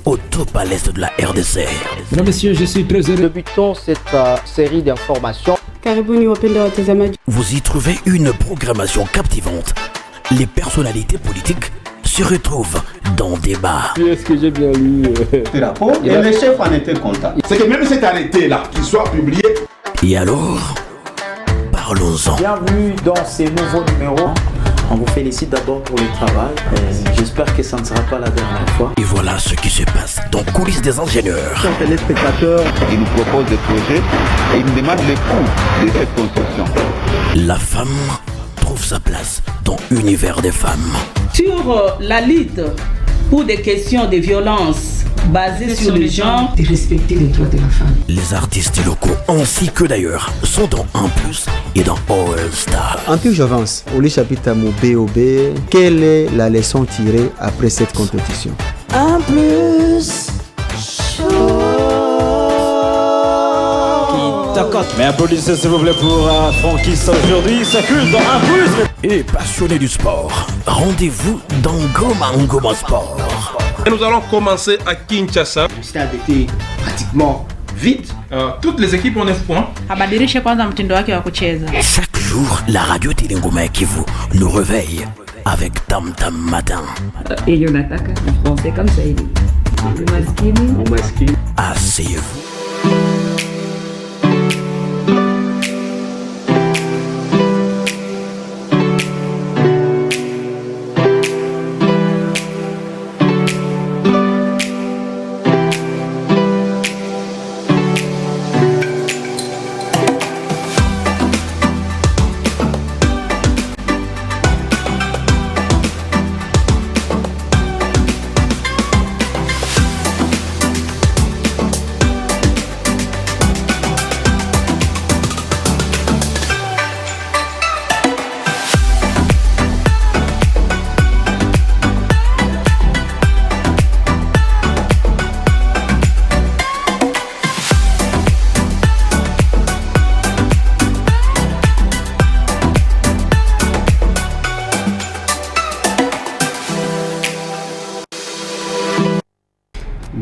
au top à l'est de la RDC. Mesdames, Messieurs, je suis très heureux. Débutons cette série d'informations. Vous y trouvez une programmation captivante. Les personnalités politiques se retrouvent dans Débat. Est-ce que j'ai bien lu et le chef en était content. C'est que même cet arrêté-là, qu'il soit publié. Et alors, parlons-en. Bienvenue dans ces nouveaux numéros. On vous félicite d'abord pour le travail. J'espère que ça ne sera pas la dernière fois. Et voilà ce qui se passe dans coulisses des ingénieurs. Les téléspectateurs, ils nous proposent des projets et ils nous demandent le coût de cette construction. La femme trouve sa place dans l'univers des femmes. Sur la lutte pour des questions de violence basées sur le genre, de respecter les droits de la femme. Les artistes locaux ainsi que d'ailleurs sont dans 1+ et dans All Star. Antique Jovance, au chapitre à mon BOB, quelle est la leçon tirée après cette compétition? 1+ chaud. Mais applaudissez s'il vous plaît pour Francky aujourd'hui, ça cule dans 1+. Et passionnés du sport, rendez-vous dans Goma Sport. Et nous allons commencer à Kinshasa. Le stade était pratiquement vide. Toutes les équipes ont 9 points. Chaque jour, la radio Télé Ngoma Kivu nous réveille avec Tam Tam Matin. Et il y en attaque en français comme ça. Le masqué. Asseyez-vous.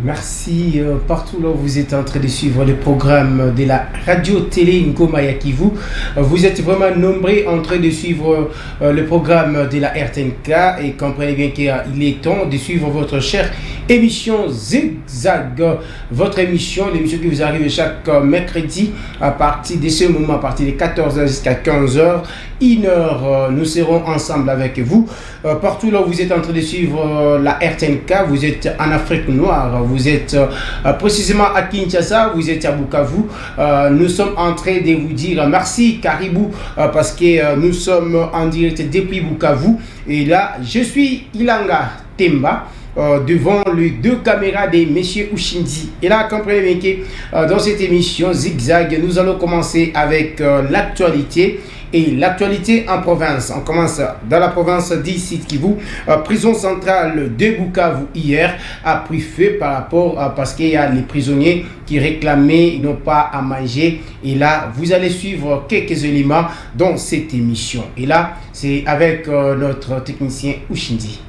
Merci partout là où vous êtes en train de suivre le programme de la radio télé Ngoma Kivu. Vous êtes vraiment nombreux en train de suivre le programme de la RTNK et comprenez bien qu'il est temps de suivre votre chère émission Zigzag. Votre émission, l'émission qui vous arrive chaque mercredi à partir de ce moment, à partir de 14h jusqu'à 15h. 1h, nous serons ensemble avec vous. Partout là où vous êtes en train de suivre la RTNK, vous êtes en Afrique noire, vous êtes précisément à Kinshasa, vous êtes à Bukavu. Nous sommes en train de vous dire merci Caribou parce que nous sommes en direct depuis Bukavu. Et là, je suis Ilanga Temba. Devant les 2 caméras de Monsieur Ushindi. Et là, comprenez bien que dans cette émission Zigzag, nous allons commencer avec l'actualité. Et l'actualité en province. On commence dans la province d'Issid Kivu. Prison centrale de Bukavu hier a pris feu par rapport parce qu'il y a les prisonniers qui réclamaient, ils n'ont pas à manger. Et là, vous allez suivre quelques éléments dans cette émission. Et là, c'est avec notre technicien Ushindi.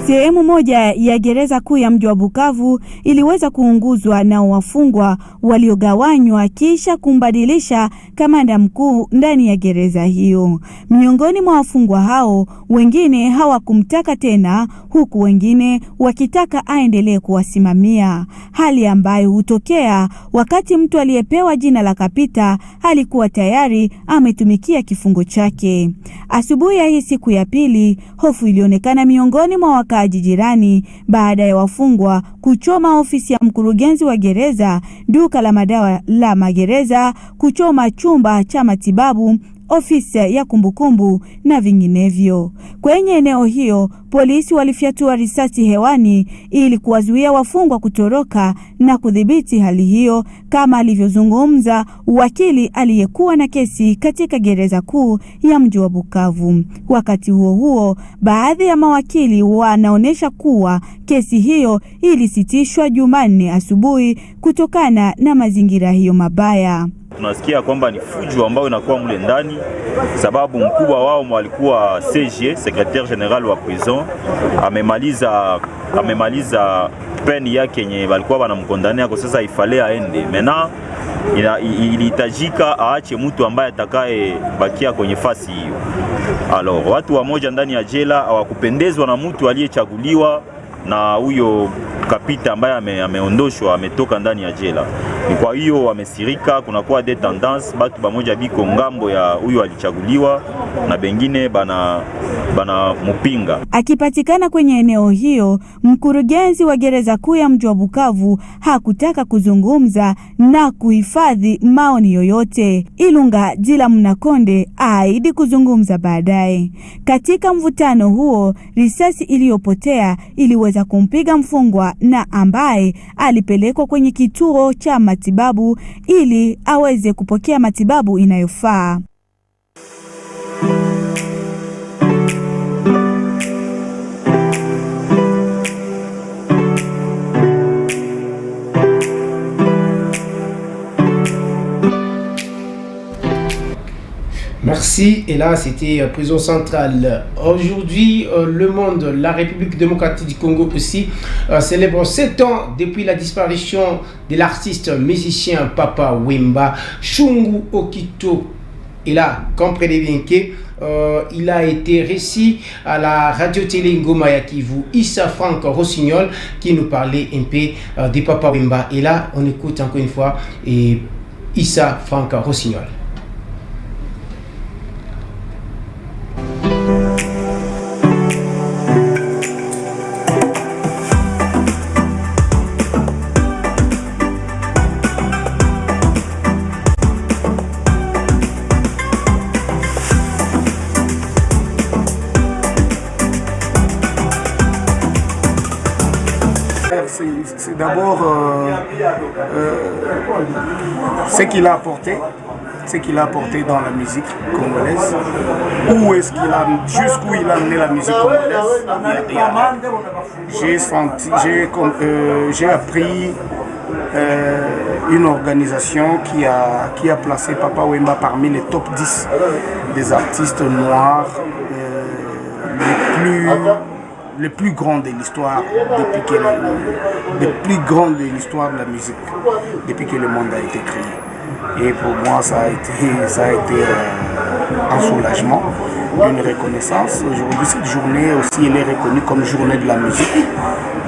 Sehemu moja ya gereza kuu ya mji wa Bukavu iliweza kuunguzwa na wafungwa waliogawanywa kisha kumbadilisha kamanda mkuu ndani ya gereza hiyo. Miongoni mwa wafungwa hao, wengine hawakumtaka tena huku wengine wakitaka aendelee kuwasimamia. Hali ambayo hutokea wakati mtu aliyepewa jina la kapita alikuwa tayari ametumikia kifungo chake. Asubuhi ya hii siku ya pili, hofu ilionekana miongoni mwa wakaaji jirani baada ya wafungwa kuchoma ofisi ya mkurugenzi wa gereza, duka la madawa la magereza, kuchoma chumba cha matibabu, ofisi ya kumbukumbu na vinginevyo. Kwenye eneo hiyo, polisi walifyatua risasi hewani ili kuwazuia wafungwa kutoroka na kudhibiti hali hiyo, kama alivyozungumza wakili aliyekuwa na kesi katika gereza kuu ya mji wa Bukavu. Wakati huo huo, baadhi ya mawakili wanaonesha kuwa kesi hiyo ilisitishwa Jumanne asubuhi kutokana na mazingira hiyo mabaya. Tunasikia kwamba ni fujo ambayo inakuwa mule ndani, sababu mkubwa wao alikuwa CG, secrétaire général wa prison, amemaliza peni yake yenye walikuwa wanamkondania, kwa sasa ifale aende. Mena ilihitajika aache mtu ambaye atakaye bakia kwenye fasi hiyo. Alors watu wamoja ndani ya jela hawakupendezwa na mtu aliyechaguliwa na huyo kapita ambaye ameondoshwa, ametoka ndani ya jela. Ni kwa hiyo wamesirika, kunakuwa des tendances, batu bamoja biko ngambo ya huyo alichaguliwa na bengine bana mupinga. Akipatikana kwenye eneo hiyo, mkurugenzi wa gereza kuu ya mji wa Bukavu hakutaka kuzungumza na kuhifadhi maoni yoyote. Ilunga Jila Mnakonde aahidi kuzungumza baadaye. Katika mvutano huo, risasi iliyopotea iliweza kumpiga mfungwa na ambaye alipelekwa kwenye kituo cha matibabu ili aweze kupokea matibabu inayofaa. Merci. Et là, c'était prison centrale. Aujourd'hui, le monde, la République démocratique du Congo aussi, célèbre 7 ans depuis la disparition de l'artiste musicien Papa Wemba Shungu Okito. Et là, comprenez bien que il a été reçu à la radio-télé Ngoma ya Kivu, Issa Franck Rossignol, qui nous parlait un peu de Papa Wemba. Et là, on écoute encore une fois Issa Franck Rossignol. C'est d'abord ce qu'il a apporté dans la musique congolaise. Jusqu'où il a amené la musique congolaise. J'ai appris une organisation qui a placé Papa Wemba parmi les top 10 des artistes noirs les plus grands de l'histoire les plus grands de l'histoire de la musique depuis que le monde a été créé. Et pour moi, ça a été un soulagement, une reconnaissance. Aujourd'hui, cette journée aussi, elle est reconnue comme journée de la musique.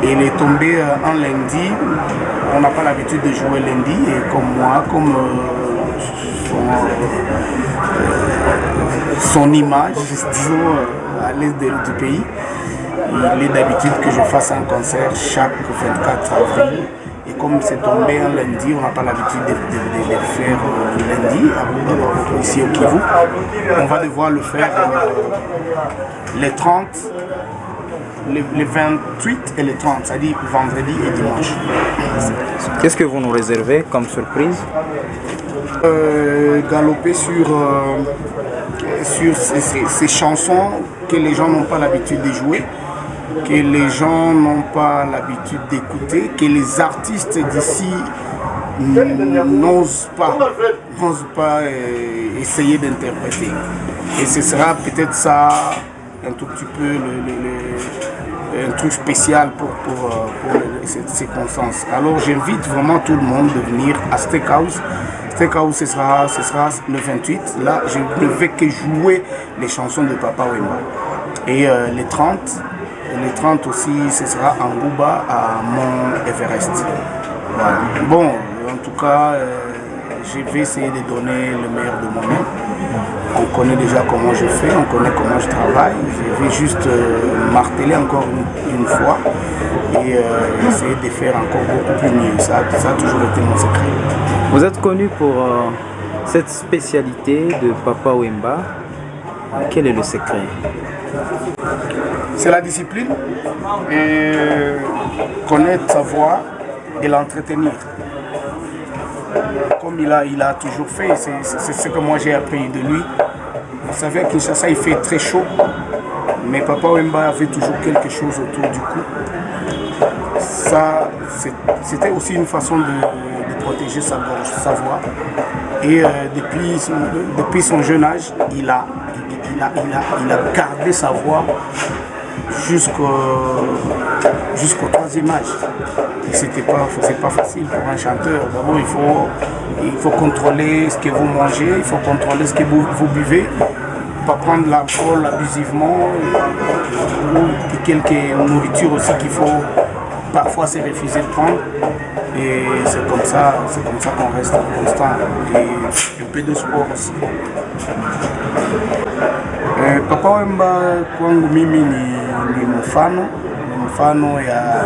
Et elle est tombée un lundi. On n'a pas l'habitude de jouer lundi. Et comme moi, comme son image, disons, à l'est du pays, il est d'habitude que je fasse un concert chaque 24 avril. Et comme c'est tombé un lundi, on n'a pas l'habitude de le faire lundi, ici au Kivu. On va devoir le faire les 30, les 28 et les 30, c'est-à-dire vendredi et dimanche. Qu'est-ce que vous nous réservez comme surprise? Galoper sur ces chansons que les gens n'ont pas l'habitude de jouer, que les gens n'ont pas l'habitude d'écouter, que les artistes d'ici n'osent pas essayer d'interpréter. Et ce sera peut-être ça, un tout petit peu un truc spécial pour cette circonstance. Alors j'invite vraiment tout le monde de venir à Steakhouse. Steakhouse, ce sera le 28. Là, je ne vais que jouer les chansons de Papa Wemba. Et les 30 aussi, ce sera en Gouba à Mont Everest. Voilà. Bon, en tout cas, je vais essayer de donner le meilleur de moi-même. On connaît déjà comment je fais, on connaît comment je travaille. Je vais juste marteler encore une fois et essayer de faire encore beaucoup plus mieux. Ça a toujours été mon secret. Vous êtes connu pour cette spécialité de Papa Wemba. Quel est le secret? C'est la discipline, et connaître sa voix et l'entretenir. Comme il a toujours fait, c'est ce que moi j'ai appris de lui. Vous savez, à Kinshasa il fait très chaud, mais Papa Wemba avait toujours quelque chose autour du cou. Ça, c'était aussi une façon de protéger sa voix. Et depuis son jeune âge, il a gardé sa voix jusqu'au troisième âge. Et c'est pas facile pour un chanteur. D'abord, il faut contrôler ce que vous mangez, il faut contrôler ce que vous buvez, pas prendre l'alcool abusivement, et quelques nourritures aussi qu'il faut parfois se refuser de prendre. Et c'est comme ça qu'on reste constant. Et un peu de sport aussi. Papa Wemba kwangu mimi ni mfano ya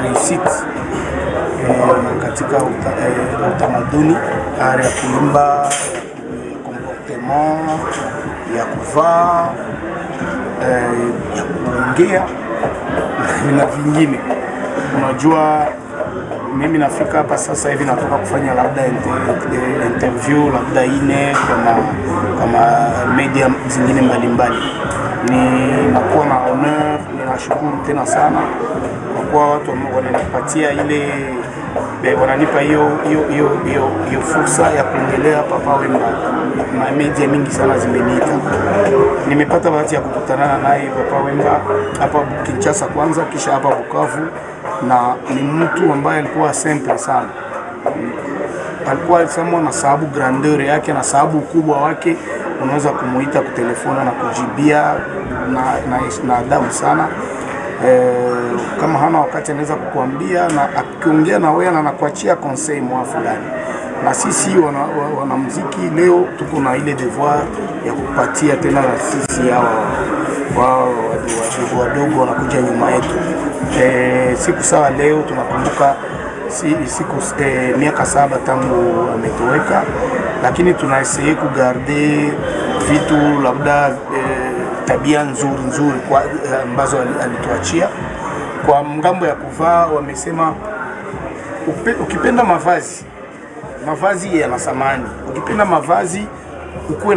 réussite katika utamaduni, ari ya kuimba, comportement, ya kuvaa, ya kuongea na vingine. Unajua mimi nafika hapa sasa hivi natoka kufanya labda interview labda ine kama media zingine mbalimbali. Nakuwa na honor, ninashukuru tena sana kwa kuwa watu wananipatia wananipa hiyo fursa ya kuongelea Papa Wemba. Media mingi sana zimeniita. Nimepata bahati ya kukutana naye Papa Wemba hapa Kinshasa kwanza, kisha hapa Bukavu, na ni mtu ambaye alikuwa simple sana. Alikuwa sema na sababu grandeur yake na sababu ukubwa wake, unaweza kumuita kutelefona na kujibia na adabu sana. Kama hana wakati anaweza kukuambia, na akiongea na wewe anakuachia conseil mwa fulani. Na sisi wanamuziki leo tuko na ile devoir ya kupatia tena na sisi wao wadogo wanakuja nyuma yetu. Siku sawa leo tunakumbuka miaka 7 tangu ametoweka, lakini tunaeseye kugarde vitu labda tabia nzuri kwa ambazo alituachia. Kwa ngambo ya kuvaa wamesema ukipenda mavazi yana thamani. Ukipenda mavazi ukuwe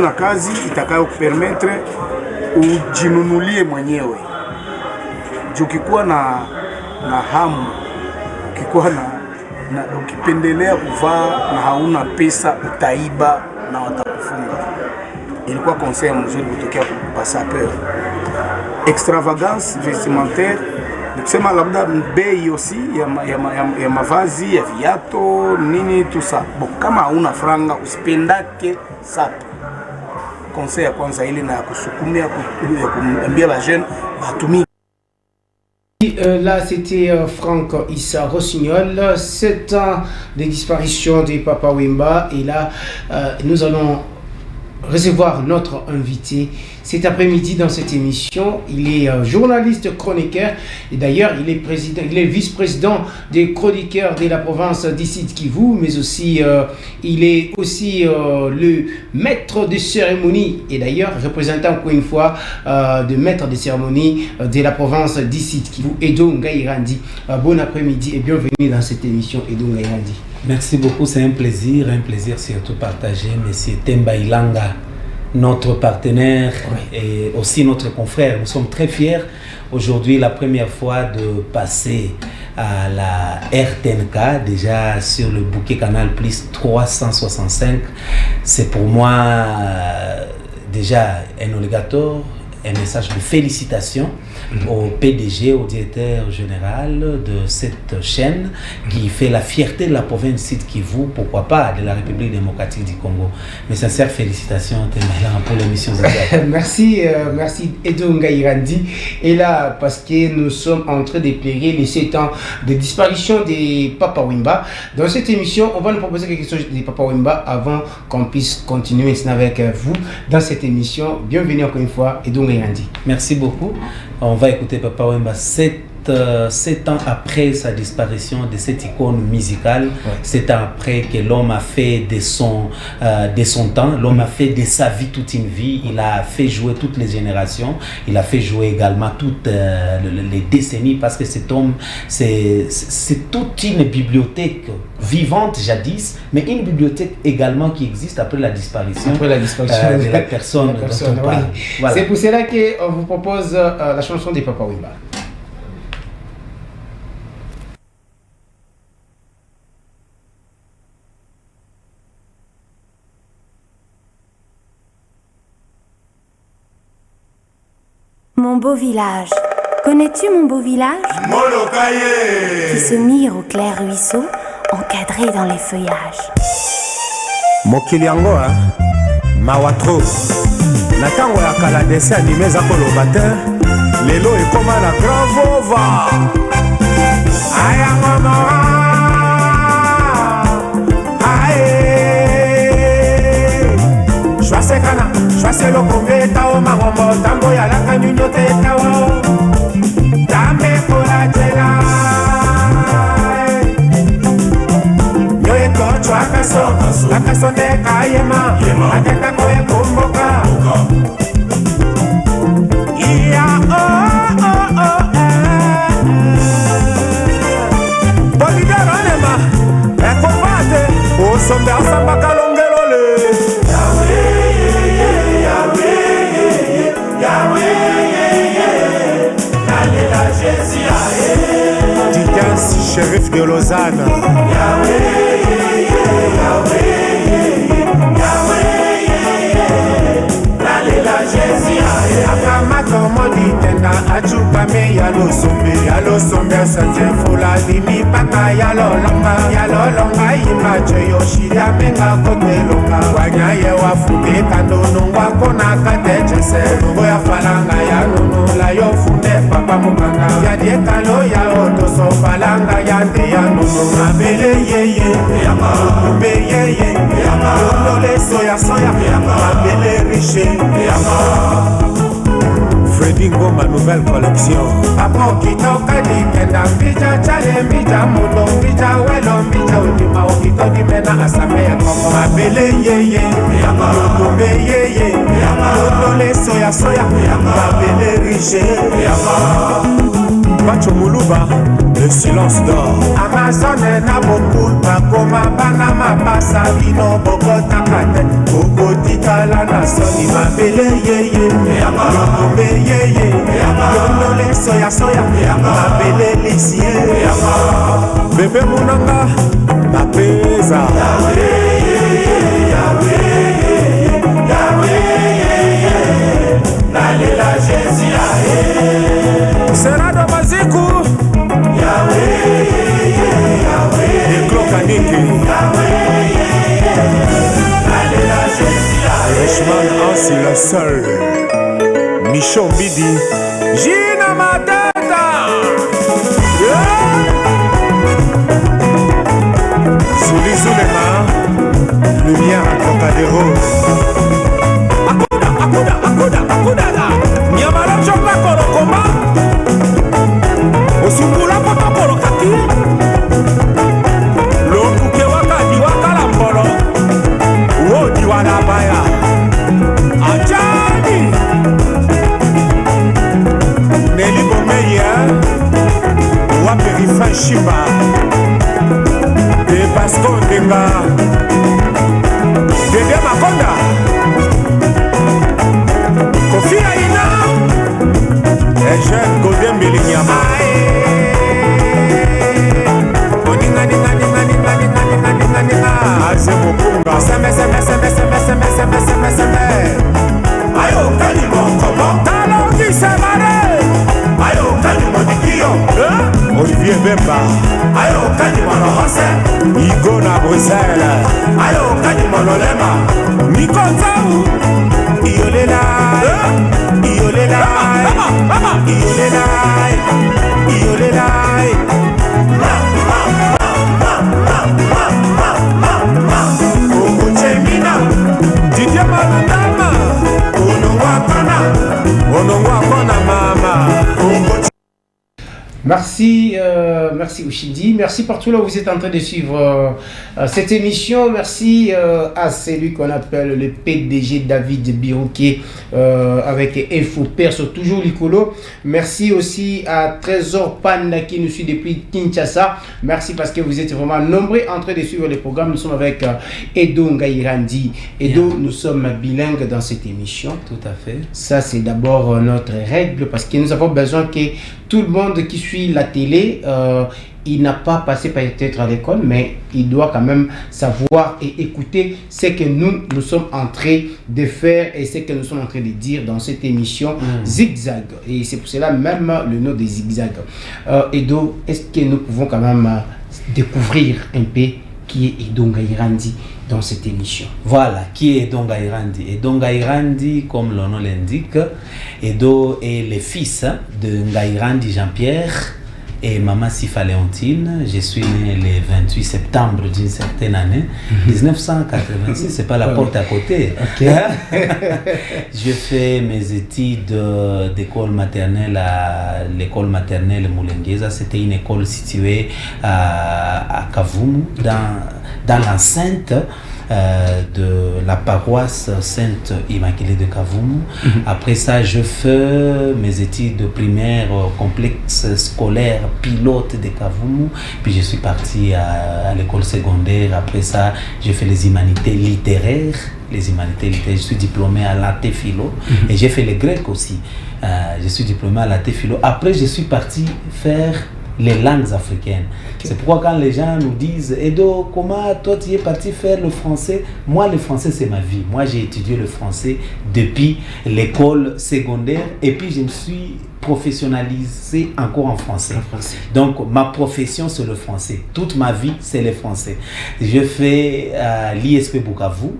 na kazi itakayo kupermettre ujinunulie mwenyewe. Ukikuwa na hamu, ukikuwa ukipendelea kuvaa na hauna pesa, utaiba na watakufunga. Ilikuwa conseil mzuri kutokea kwa sapeur. Extravagance vestimentaire, kusema labda bei aussi ya mavazi, ya viato, nini tusa. Kama hauna franga usipendake sape. Conseil ya kwanza ile na kusukumia kuambia la jeune batumie. Là, c'était Franck Issa Rossignol, 7 ans de disparition de Papa Wemba. Et là, nous allons recevoir notre invité cet après-midi dans cette émission. Il est journaliste chroniqueur et d'ailleurs il est vice-président des chroniqueurs de la province d'Issid Kivu, mais aussi il est aussi le maître de cérémonie et d'ailleurs représentant encore une fois de maître de cérémonie de la province d'Issid Kivu, Edo Ngairandi. Bon après-midi et bienvenue dans cette émission, Edo Ngairandi. Merci beaucoup, c'est un plaisir surtout partagé. Monsieur Temba Ilanga, notre partenaire et aussi notre confrère. Nous sommes très fiers aujourd'hui, la première fois de passer à la RTNK, déjà sur le bouquet Canal Plus 365. C'est pour moi déjà un obligatoire, un message de félicitations au PDG, au directeur général de cette chaîne qui fait la fierté de la province Sud Kivu, pourquoi pas de la République démocratique du Congo. Mes sincères félicitations pour l'émission. Merci Edo Ngairandi. Et là, parce que nous sommes en train de plaider les 7 ans de disparition de Papa Wemba. Dans cette émission, on va nous proposer quelque chose de Papa Wemba avant qu'on puisse continuer maintenant avec vous dans cette émission. Bienvenue encore une fois, Edo Ngairandi. Merci beaucoup. On va écouter Papa Wemba 7 ans après sa disparition de cette icône musicale, 7 ans après que l'homme a fait de son temps, l'homme a fait de sa vie toute une vie, il a fait jouer toutes les générations, il a fait jouer également toutes les décennies, parce que cet homme, c'est toute une bibliothèque vivante jadis, mais une bibliothèque également qui existe après la disparition, de la personne dont on parle. Voilà. C'est pour cela qu'on vous propose la chanson de Papa Wemba. Mon beau village. Connais-tu mon beau village? Molokaye Qui se mire au clair ruisseau, encadré dans les feuillages. Mokili yango mawatro natango ya kala dessin animé za koloba te lelo ekoma na grand vova ayango Shwase lokombe tao mangombo tambo ya laka nyunyo te tao Dame kola jela Nyoye tocho akaso ndeka yema Ateka koye kumboka Iya Polidero nema Ekofate Osombe asamba kalongelo le Didas, shérif de Lausanne. Akamatomo tenda achupame yalosombe asante fula dimi paka yalolonga imacho yoshida menga kotelonga wanyaye wafunde kandono wakona katechese lungo ya falanga ya nunu la yofunde papa mukanga ya diekalo ya otoso falanga ya nde ya nunu mabele yeye kumbe yeye yolole soya mabele riche Freddy Ngoma nouvelle collection Apo kitoka dikenda mbija chale mbija muno mbija welo mbija ulima ukito dimena asame ya komo Mabele yeye, yotombe yeye Yolole soya mabele riche Pacho Muluba, le silence d'or Amazon na boku Makoma bana mapasa Vino bogota kate Koko tikala na soni Mabele yeye Yotombe yeye Yolole soya Mabele lisie Bebe munanga Mapeza Nalela Jésus Serado Maziku Eklo Kaniki Richman Ansi le seul Michon Bidi Gina Matata Souli Zulema Lumière à Trocadéro Akuda Nyamala Choka Korokoma Osungula Potokoro Kaki Lokuke Wakadi Wakala Mbolo Wodi Wanabaya Ajani Nelly Bomeya Waperifan Shimba De Baston Denga Dede Makonda Kofi Aina Ejen Godem Bilinyama Aze Mokunga Seme Ayo Kalimo Komo Talongi Semare Ayo Kalimo Dikio Olivier Bemba Ayo Kalimo Nohose Igona Bruxelles Ayo Kalimo Nolema Nikonzau Iolela Didier Malandama Onongwakona mama Merci, merci Ushindi, merci partout là où vous êtes en train de suivre cette émission. Merci à celui qu'on appelle le PDG David Birouquet avec Info Perso, toujours Licolo. Merci aussi à Trésor Panda qui nous suit depuis Kinshasa. Merci parce que vous êtes vraiment nombreux en train de suivre le programme. Nous sommes avec Edo Ngairandi. Edo, nous sommes bilingues dans cette émission. Tout à fait. Ça, c'est d'abord notre règle parce que nous avons besoin que tout le monde qui suit la télé, il n'a pas passé peut-être à l'école, mais il doit quand même savoir et écouter ce que nous sommes en train de faire et ce que nous sommes en train de dire dans cette émission Zigzag. Et c'est pour cela même le nom de Zigzag. Edo, est-ce que nous pouvons quand même découvrir un peu qui est Edo Ngairandi dans cette émission? Voilà, qui est Edo Ngairandi? Edo Ngairandi, comme le nom l'indique, Edo est le fils de Ngairandi Jean-Pierre et maman Sifa Léontine. Je suis né le 28 septembre d'une certaine année, 1986, c'est pas la porte à côté. Okay. Je fais mes études d'école maternelle à l'école maternelle Moulengueza. C'était une école située à Kavumu, dans l'enceinte de la paroisse Sainte Immaculée de Kavumu. Après ça, je fais mes études primaires au complexe scolaire pilote de Kavumu. Puis je suis parti à l'école secondaire. Après ça, j'ai fait les humanités littéraires. Je suis diplômé à l'AT Philo et j'ai fait le grec aussi. Je suis diplômé à l'AT Philo. Après, je suis parti faire les langues africaines. C'est pourquoi quand les gens nous disent Edo, comment toi tu es parti faire le français? Moi, le français c'est ma vie. Moi, j'ai étudié le français depuis l'école secondaire et puis je me suis professionnalisé encore en français. Donc ma profession c'est le français. Toute ma vie c'est le français. Je fais l'ISP Bukavu.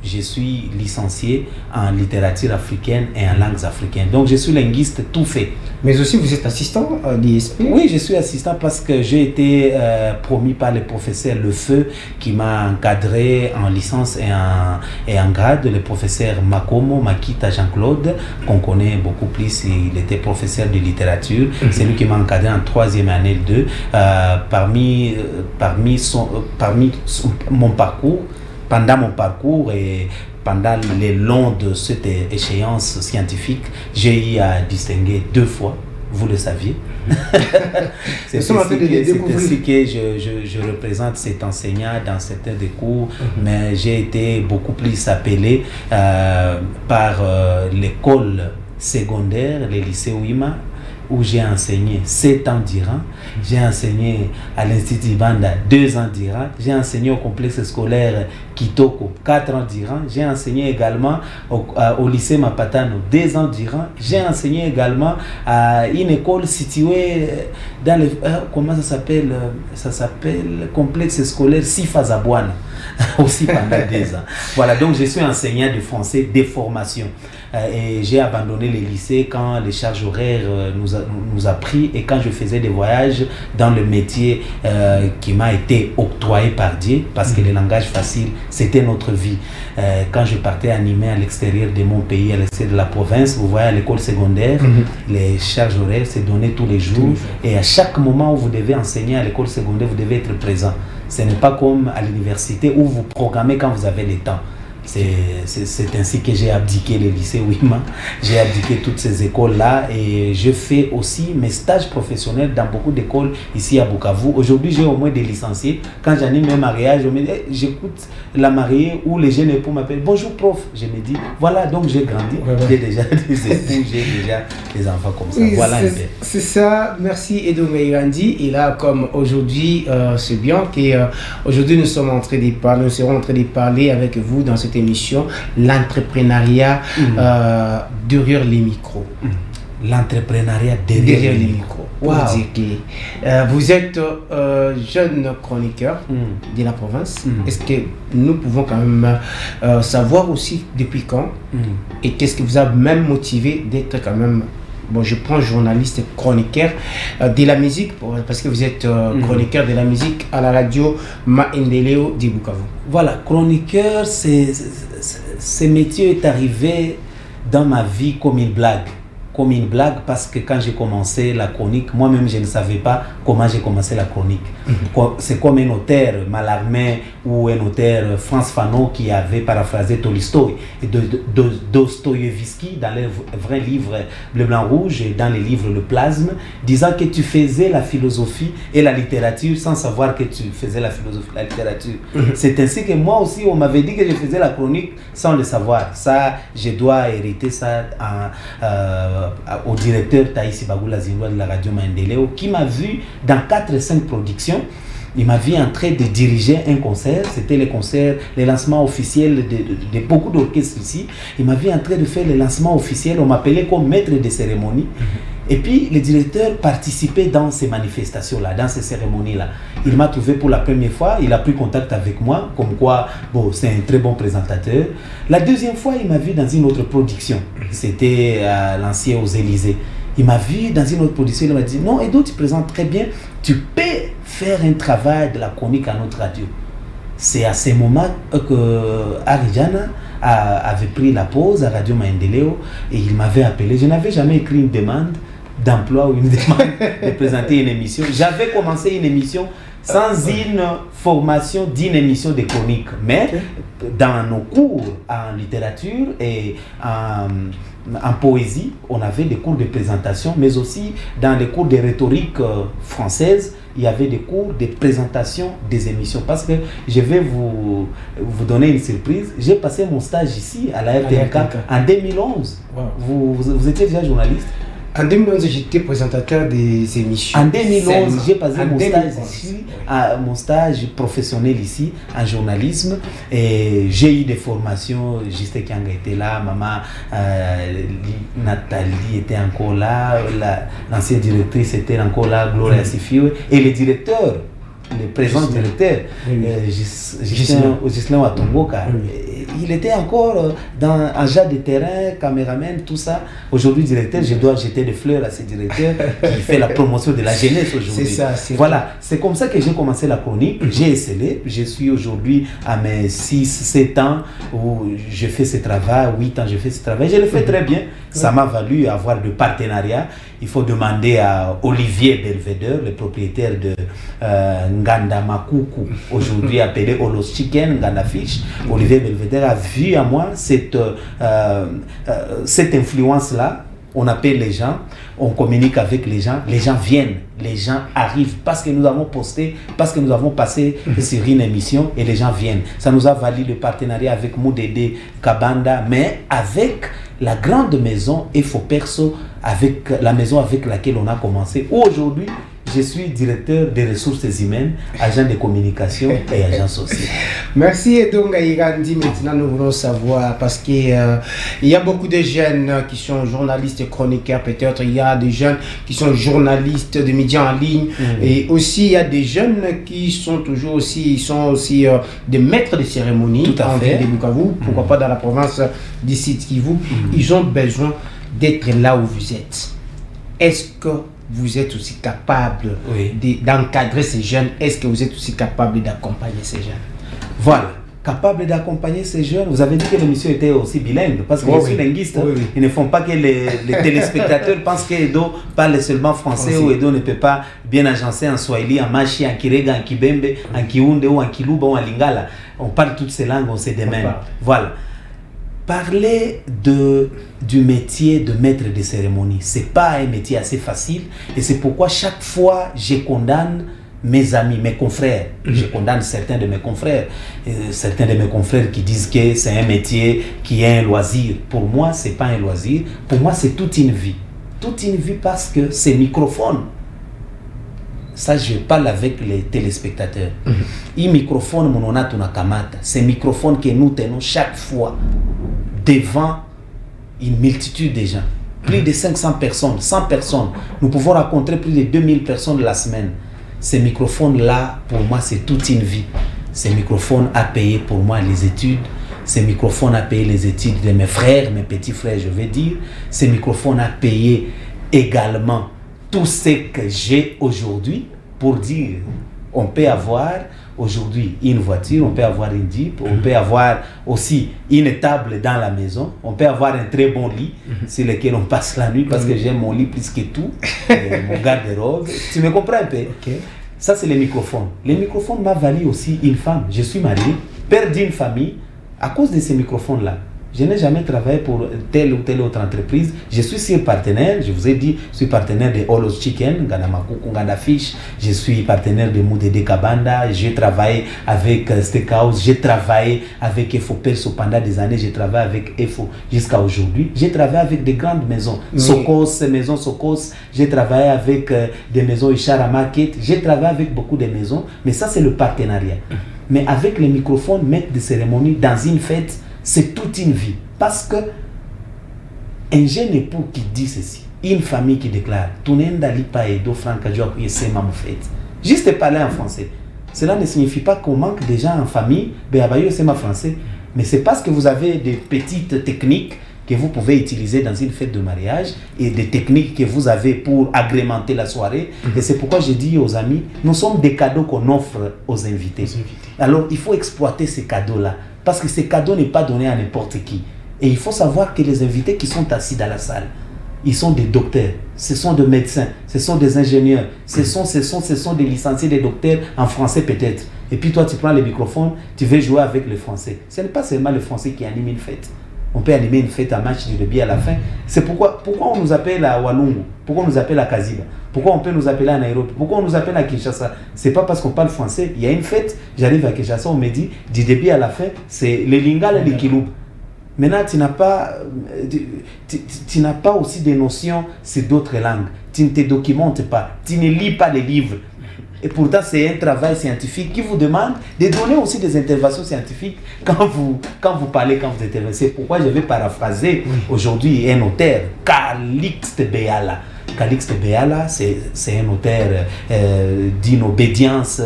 Je suis licencié en littérature africaine et en langues africaines. Donc, je suis linguiste tout fait. Mais aussi, vous êtes assistant d'ISP? Oui, je suis assistant parce que j'ai été promis par le professeur Lefeu qui m'a encadré en licence et en grade. Le professeur Makomo Makita Jean-Claude, qu'on connaît beaucoup plus, il était professeur de littérature. C'est lui qui m'a encadré en 3e année 2. Parmi mon parcours, pendant mon parcours et pendant les longs de cette échéance scientifique, j'ai eu à distinguer 2 fois, vous le saviez. C'est ainsi que je représente cet enseignant dans certains des cours, mais j'ai été beaucoup plus appelé par l'école secondaire, le lycée Ouima, où j'ai enseigné 7 ans durant. J'ai enseigné à l'Institut Ibanda 2 ans durant. J'ai enseigné au complexe scolaire Kitoko 4 ans durant. J'ai enseigné également au lycée Mapatano 2 ans durant. J'ai enseigné également à une école située dans le... comment ça s'appelle? Ça s'appelle complexe scolaire Sifa Zabouane aussi pendant 2 ans. Voilà, donc je suis enseignant de français de formation. Et j'ai abandonné les lycées quand les charges horaires nous a pris et quand je faisais des voyages dans le métier qui m'a été octroyé par Dieu, parce que le langage facile, c'était notre vie. Quand je partais animer à l'extérieur de mon pays, à l'extérieur de la province, vous voyez à l'école secondaire, les charges horaires c'est donné tous les jours et à chaque moment où vous devez enseigner à l'école secondaire, vous devez être présent. Ce n'est pas comme à l'université où vous programmez quand vous avez le temps. C'est ainsi que j'ai abdiqué le lycée Ouima, j'ai abdiqué toutes ces écoles-là et je fais aussi mes stages professionnels dans beaucoup d'écoles ici à Bukavu. Aujourd'hui, j'ai au moins des licenciés. Quand j'anime un mariage, j'écoute la mariée ou les jeunes époux m'appellent « Bonjour prof ». Je me dis « Voilà, donc j'ai grandi, j'ai déjà des époux, j'ai déjà des enfants comme ça. » Voilà un peu. C'est ça, merci Edo Ngairandi. Et là, comme aujourd'hui, c'est bien qu'aujourd'hui nous serons en train de parler avec vous dans cette émission, l'entrepreneuriat derrière les micros. L'entrepreneuriat derrière les micros. Wow. Vous êtes jeune chroniqueur de la province. Est-ce que nous pouvons quand même savoir aussi depuis quand et qu'est-ce qui vous a même motivé d'être quand même... Bon, je prends journaliste chroniqueur de la musique parce que vous êtes chroniqueur de la musique à la radio Maendeleo de Bukavu. Voilà, chroniqueur, ce métier est arrivé dans ma vie comme une blague. Comme une blague parce que quand j'ai commencé la chronique, moi-même je ne savais pas comment j'ai commencé la chronique. C'est comme un auteur, Mallarmé ou un auteur, France Fanon, qui avait paraphrasé Tolstoï et Dostoïevski dans les vrais livres Le Blanc Rouge et dans les livres Le Plasme, disant que tu faisais la philosophie et la littérature sans savoir que tu faisais la philosophie et la littérature. C'est ainsi que moi aussi, on m'avait dit que je faisais la chronique sans le savoir. Ça, je dois hériter ça au directeur Taïsi Bagoula Zindoua de la radio Maendeleo, qui m'a vu dans 4-5 productions. Il m'a vu en train de diriger un concert, c'était les lancements officiels de beaucoup d'orchestres ici. Il m'a vu en train de faire les lancements officiels, on m'appelait comme maître de cérémonie. Et puis le directeur participait dans ces manifestations-là, dans ces cérémonies-là. Il m'a trouvé pour la première fois, il a pris contact avec moi, comme quoi, bon, c'est un très bon présentateur. La deuxième fois, il m'a vu dans une autre production, c'était à l'ancien aux Élysées. Il m'a vu dans une autre production, il m'a dit, non, Edo, tu présentes très bien, tu peux faire un travail de la chronique à notre radio. C'est à ce moment que Arijana avait pris la pause à Radio Maendeleo et il m'avait appelé. Je n'avais jamais écrit une demande d'emploi ou une demande de présenter une émission. J'avais commencé une émission sans une formation d'une émission de chronique. Mais dans nos cours en littérature et en poésie, on avait des cours de présentation, mais aussi dans les cours de rhétorique française, il y avait des cours de présentation des émissions. Parce que je vais vous donner une surprise. J'ai passé mon stage ici à la RTNK en 2011. Wow. Vous étiez déjà journaliste? En 2011, j'étais présentateur des émissions. En 2011, j'ai passé mon stage professionnel ici en journalisme. Et j'ai eu des formations. Juste Kianga était là, maman Nathalie était encore là, l'ancienne directrice était encore là, Gloria Sifiwe, et le directeur, le présent directeur, Ghislain Watomboka. Il était encore en genre de terrain, caméraman, tout ça. Aujourd'hui, directeur, je dois jeter des fleurs à ce directeur qui fait la promotion de la jeunesse aujourd'hui. C'est ça. Voilà, c'est comme ça que j'ai commencé la chronique. J'ai excellé. Je suis aujourd'hui à mes 6-7 ans où je fais ce travail, 8 ans je fais ce travail. Je le fais très bien. Ça m'a valu avoir de partenariats. Il faut demander à Olivier Belvedere, le propriétaire de Nganda Makuku, aujourd'hui appelé Olos Chicken, Nganda Fish. Olivier Belvedere a vu à moi cette influence-là. On appelle les gens, on communique avec les gens viennent, les gens arrivent parce que nous avons posté, parce que nous avons passé sur une émission et les gens viennent. Ça nous a valu le partenariat avec Moudede Kabanda, mais avec la grande maison Efo Perso, avec la maison avec laquelle on a commencé. Aujourd'hui, je suis directeur des ressources humaines, agent de communication et agent social. Merci Edonga Irandi. Maintenant, nous voulons savoir, parce qu'il y a beaucoup de jeunes qui sont journalistes et chroniqueurs, peut-être il y a des jeunes qui sont journalistes de médias en ligne, et aussi il y a des jeunes qui sont toujours aussi, des maîtres de cérémonie. Tout à fait. De Bukavu, pourquoi pas dans la province d'ici Kivu. Ils ont besoin d'être là où vous êtes. Est-ce que vous êtes aussi capable d'encadrer ces jeunes? Est-ce que vous êtes aussi capable d'accompagner ces jeunes? Voilà, capable d'accompagner ces jeunes. Vous avez dit que l'émission était aussi bilingue, parce que je suis linguiste. Ils ne font pas que les téléspectateurs pensent qu'Edo parle seulement français ou Edo ne peut pas bien agencer en Swahili, en Machi, en Kirega, en Kibembe, en Kiunde ou en Kiluba ou en Lingala. On parle toutes ces langues, on se démène. Voilà. Parler du métier de maître de cérémonie, c'est pas un métier assez facile, et c'est pourquoi chaque fois je condamne mes amis, mes confrères. Je condamne certains de mes confrères qui disent que c'est un métier qui est un loisir. Pour moi, c'est pas un loisir. Pour moi, c'est toute une vie. Toute une vie, parce que ces microphones, ça je parle avec les téléspectateurs. Un microphone, ces microphones que nous tenons chaque fois devant une multitude de gens. Plus de 500 personnes, 100 personnes. Nous pouvons rencontrer plus de 2000 personnes la semaine. Ces microphones-là, pour moi, c'est toute une vie. Ces microphones a payé pour moi les études. Ces microphones a payé les études de mes frères, mes petits frères, je vais dire. Ces microphones a payé également tout ce que j'ai aujourd'hui, pour dire, on peut avoir aujourd'hui une voiture, on peut avoir une Jeep, on peut avoir aussi une table dans la maison, on peut avoir un très bon lit sur lequel on passe la nuit, parce que j'aime mon lit plus que tout, mon garde-robe. Tu me comprends un peu? Ça, c'est les microphones. Les microphones m'a valu aussi une femme. Je suis marié, père d'une famille, à cause de ces microphones-là. Je n'ai jamais travaillé pour telle ou telle autre entreprise. Je suis sur partenaire, je vous ai dit, je suis partenaire de Holos Chicken, Ngana Makuku, Ngana Fish. Je suis partenaire de Moudede Kabanda. J'ai travaillé avec Steakhouse. J'ai travaillé avec EFO Perso pendant des années. J'ai travaillé avec EFO jusqu'à aujourd'hui. J'ai travaillé avec des grandes maisons. Sokos, maison Sokos. J'ai travaillé avec des maisons Ishara Market. J'ai travaillé avec beaucoup de maisons. Mais ça, c'est le partenariat. Mais avec les microphones, maître de cérémonie, dans une fête, c'est toute une vie. Parce que un jeune époux qui dit ceci, une famille qui déclare juste parler en français, cela ne signifie pas qu'on manque de gens en famille, français, mais c'est parce que vous avez des petites techniques que vous pouvez utiliser dans une fête de mariage et des techniques que vous avez pour agrémenter la soirée. Et c'est pourquoi je dis aux amis, nous sommes des cadeaux qu'on offre aux invités. Alors il faut exploiter ces cadeaux-là. Parce que ces cadeaux n'est pas donné à n'importe qui. Et il faut savoir que les invités qui sont assis dans la salle, ils sont des docteurs, ce sont des médecins, ce sont des ingénieurs, ce sont des licenciés, des docteurs en français peut-être. Et puis toi, tu prends le microphone, tu veux jouer avec le français. Ce n'est pas seulement le français qui anime une fête. On peut animer une fête à match du rugby à la fin. C'est pourquoi on nous appelle à Walungu, pourquoi on nous appelle à Kaziba, pourquoi on peut nous appeler à Nairobi, pourquoi on nous appelle à Kinshasa. C'est pas parce qu'on parle français. Il y a une fête, j'arrive à Kinshasa, on me dit du début à la fin, c'est le lingala et le kilou. Maintenant, tu n'as pas aussi des notions sur d'autres langues. Tu ne te documentes pas, tu ne lis pas les livres. Et pourtant, c'est un travail scientifique qui vous demande de donner aussi des interventions scientifiques quand vous parlez, quand vous intervenez. C'est pourquoi je vais paraphraser aujourd'hui un auteur, Calixte Béala. Calixte Béala, c'est un auteur d'une obédience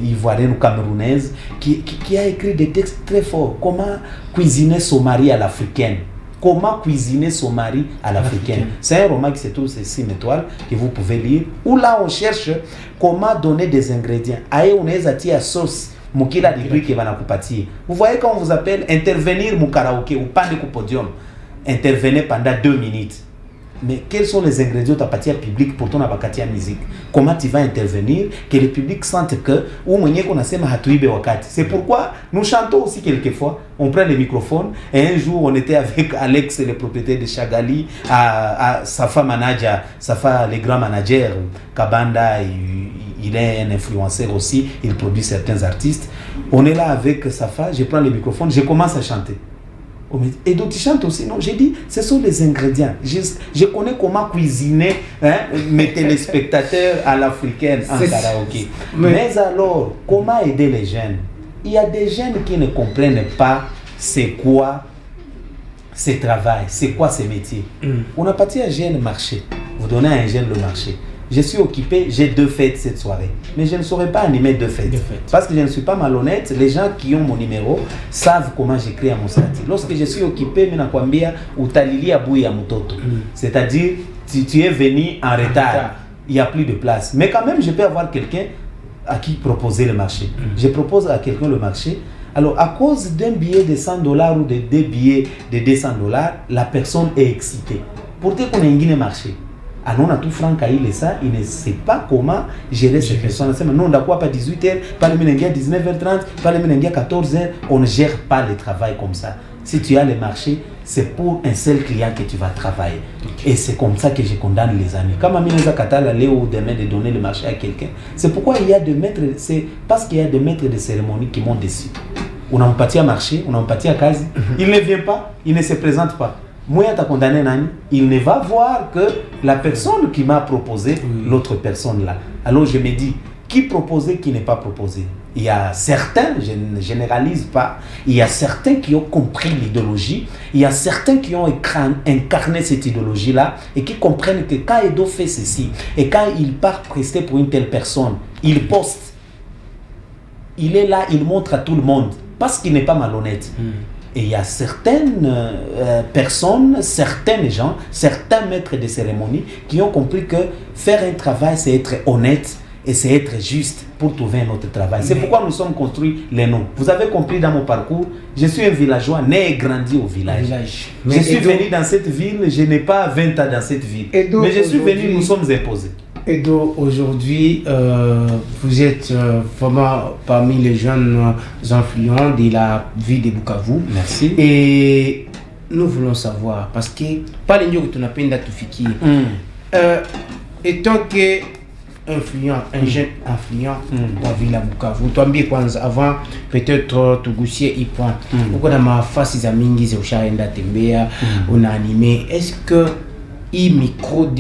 ivoirienne ou camerounaise qui a écrit des textes très forts. Comment cuisiner son mari à l'africaine. Comment cuisiner son mari à l'africaine. C'est un roman qui se trouve sur 6 étoiles que vous pouvez lire. Où là on cherche comment donner des ingrédients. Aïe, on est à sauce. Mukila di bruit qui va nakupatir. Vous voyez quand on vous appelle intervenir au karaoké ou pas de podium. Intervenez pendant 2 minutes. Mais quels sont les ingrédients à partir public pour ton abakatia musique? Comment tu vas intervenir que le public sente que c'est pourquoi nous chantons aussi quelquefois. On prend les microphones et un jour on était avec Alex, le propriétaire de Chagali, à Safa Manager, Safa le grand manager, Kabanda, il est un influenceur aussi, il produit certains artistes. On est là avec Safa, je prends le microphone, je commence à chanter. Et d'autres chantent aussi. Non, j'ai dit, ce sont les ingrédients. Je connais comment cuisiner mes téléspectateurs à l'africaine en karaoké. Mais alors, comment aider les jeunes? Il y a des jeunes qui ne comprennent pas c'est quoi ce travail, c'est quoi ce métier. On a parti à un jeune marché. Vous donnez à un jeune le marché. Je suis occupé, j'ai 2 fêtes cette soirée. Mais je ne saurais pas animer 2 fêtes. Parce que je ne suis pas malhonnête. Les gens qui ont mon numéro savent comment j'écris à mon statut. Lorsque je suis occupé, c'est-à-dire, tu es venu en retard, il n'y a plus de place. Mais quand même, je peux avoir quelqu'un à qui proposer le marché. Je propose à quelqu'un le marché. Alors, à cause d'un billet de $100 ou de 2 billets de $200, la personne est excitée. Pour dire qu'on a un marché. Ah non, on a tout franc à il ça, il ne sait pas comment gérer ces personnes. Non, on n'a quoi pas 18h, pas le ménengue à 19h30, pas le ménengue à 14h. On ne gère pas le travail comme ça. Si tu as le marché, c'est pour un seul client que tu vas travailler. Et c'est comme ça que je condamne les amis. Comme Amineza Katal allait au demain de donner le marché à quelqu'un, c'est pourquoi il y a des maîtres, c'est parce qu'il y a des maîtres de cérémonie qui montent dessus. On a un parti à marché, on a un parti à case, il ne vient pas, il ne se présente pas. Moi, tu as condamné Nani, il ne va voir que la personne qui m'a proposé, l'autre personne là. Alors je me dis, qui proposait, qui n'est pas proposé? Il y a certains, je ne généralise pas, il y a certains qui ont compris l'idéologie, il y a certains qui ont incarné cette idéologie-là et qui comprennent que quand Edo fait ceci et quand il part prester pour une telle personne, il poste, il est là, il montre à tout le monde parce qu'il n'est pas malhonnête. Et il y a certaines personnes, certains gens, certains maîtres de cérémonie qui ont compris que faire un travail, c'est être honnête et c'est être juste pour trouver un autre travail. C'est pourquoi nous sommes construits les noms. Vous avez compris dans mon parcours, je suis un villageois né et grandi au village. Je suis venu dans cette ville, je n'ai pas 20 ans dans cette ville. Mais je suis venu, nous sommes imposés. Edo, aujourd'hui, vous êtes vraiment parmi les jeunes influents de la vie de Bukavu. Merci. Et nous voulons savoir, parce que pas les gens que tu n'as pas d'Atufiki, étant que influent, un jeune influent dans la ville de Bukavu, toi, bien avant, peut-être, tu goûtiez y point. Pourquoi dans ma face, ils ont mis des Ochaenda Tembea, on a animé. Est-ce que micro